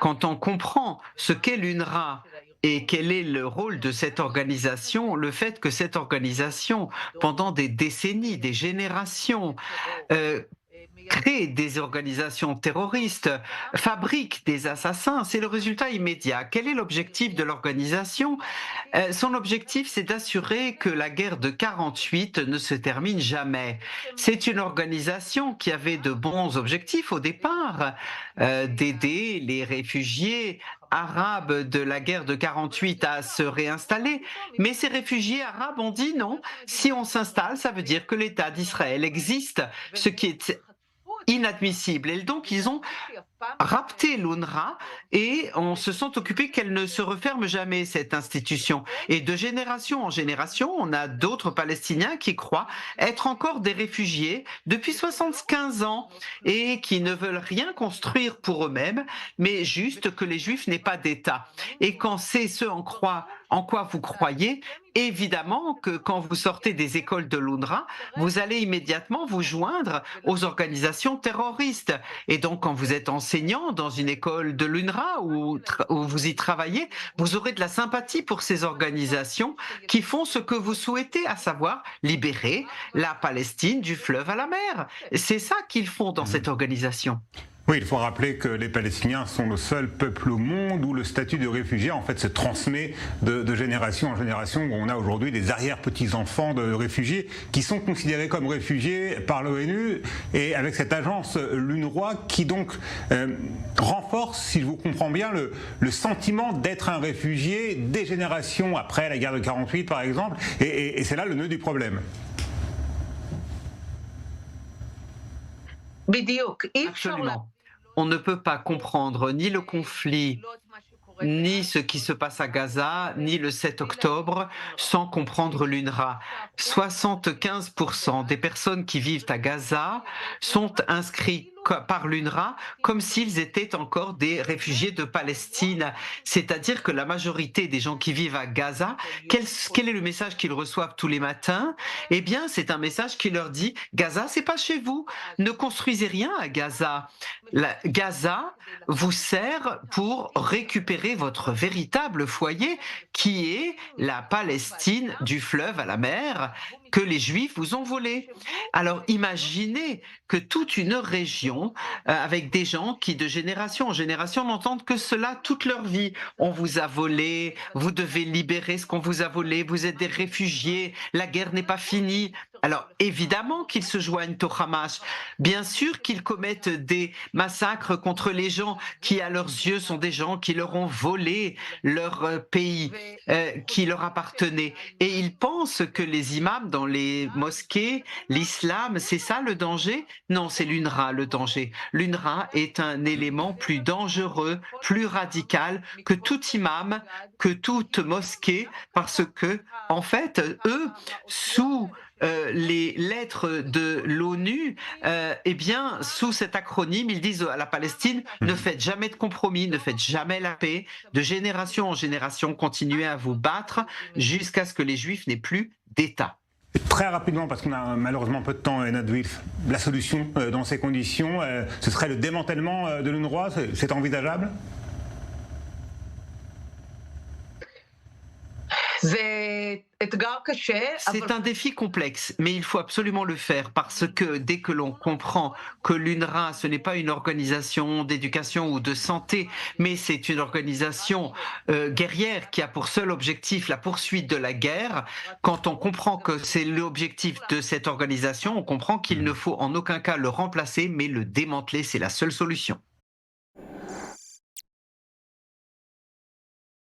Quand on comprend ce qu'est l'UNRWA et quel est le rôle de cette organisation, le fait que cette organisation, pendant des décennies, des générations, euh, crée des organisations terroristes, fabrique des assassins, c'est le résultat immédiat. Quel est l'objectif de l'organisation? Son objectif, c'est d'assurer que la guerre de 48 ne se termine jamais. C'est une organisation qui avait de bons objectifs au départ, d'aider les réfugiés arabes de la guerre de 48 à se réinstaller. Mais ces réfugiés arabes ont dit non, si on s'installe, ça veut dire que l'État d'Israël existe, ce qui est inadmissible. Et donc, ils ont rapté l'UNRWA et on se sont occupés qu'elle ne se referme jamais, cette institution. Et de génération en génération, on a d'autres Palestiniens qui croient être encore des réfugiés depuis 75 ans et qui ne veulent rien construire pour eux-mêmes, mais juste que les Juifs n'aient pas d'État. Et quand c'est ce en quoi vous croyez, évidemment que quand vous sortez des écoles de l'UNRWA, vous allez immédiatement vous joindre aux organisations terroristes. Et donc, quand vous êtes enseignant dans une école de l'UNRWA ou vous y travaillez, vous aurez de la sympathie pour ces organisations qui font ce que vous souhaitez, à savoir libérer la Palestine du fleuve à la mer. C'est ça qu'ils font dans cette organisation. Oui, il faut rappeler que les Palestiniens sont le seul peuple au monde où le statut de réfugié en fait se transmet de génération en génération, où on a aujourd'hui des arrière-petits-enfants de réfugiés qui sont considérés comme réfugiés par l'ONU et avec cette agence l'UNRWA qui donc renforce, si je vous comprends bien, le sentiment d'être un réfugié des générations après la guerre de 48 par exemple, et c'est là le nœud du problème. Absolument. On ne peut pas comprendre ni le conflit, ni ce qui se passe à Gaza, ni le 7 octobre, sans comprendre l'UNRWA. 75% des personnes qui vivent à Gaza sont inscrites par l'UNRWA comme s'ils étaient encore des réfugiés de Palestine. C'est-à-dire que la majorité des gens qui vivent à Gaza, quel est le message qu'ils reçoivent tous les matins? Eh bien, c'est un message qui leur dit Gaza, c'est pas chez vous. Ne construisez rien à Gaza. Gaza vous sert pour récupérer votre véritable foyer, qui est la Palestine du fleuve à la mer que les Juifs vous ont volé. Alors imaginez que toute une région, avec des gens qui de génération en génération n'entendent que cela toute leur vie. On vous a volé, vous devez libérer ce qu'on vous a volé, vous êtes des réfugiés, la guerre n'est pas finie. Alors évidemment qu'ils se joignent au Hamas, bien sûr qu'ils commettent des massacres contre les gens qui à leurs yeux sont des gens qui leur ont volé leur pays, qui leur appartenait. Et ils pensent que les imams dans les mosquées, l'islam, c'est ça le danger? Non, c'est l'UNRWA le danger. L'UNRWA est un élément plus dangereux, plus radical que tout imam, que toute mosquée, parce que, en fait, eux, sous les lettres de l'ONU, eh bien, sous cet acronyme, ils disent à la Palestine, ne faites jamais de compromis, ne faites jamais la paix, de génération en génération, continuez à vous battre jusqu'à ce que les Juifs n'aient plus d'État. Très rapidement, parce qu'on a malheureusement peu de temps, Einat Wilf, la solution dans ces conditions, ce serait le démantèlement de l'UNRWA, c'est envisageable? C'est un défi complexe, mais il faut absolument le faire parce que dès que l'on comprend que l'UNRWA, ce n'est pas une organisation d'éducation ou de santé, mais c'est une organisation guerrière qui a pour seul objectif la poursuite de la guerre, quand on comprend que c'est l'objectif de cette organisation, on comprend qu'il ne faut en aucun cas le remplacer, mais le démanteler, c'est la seule solution.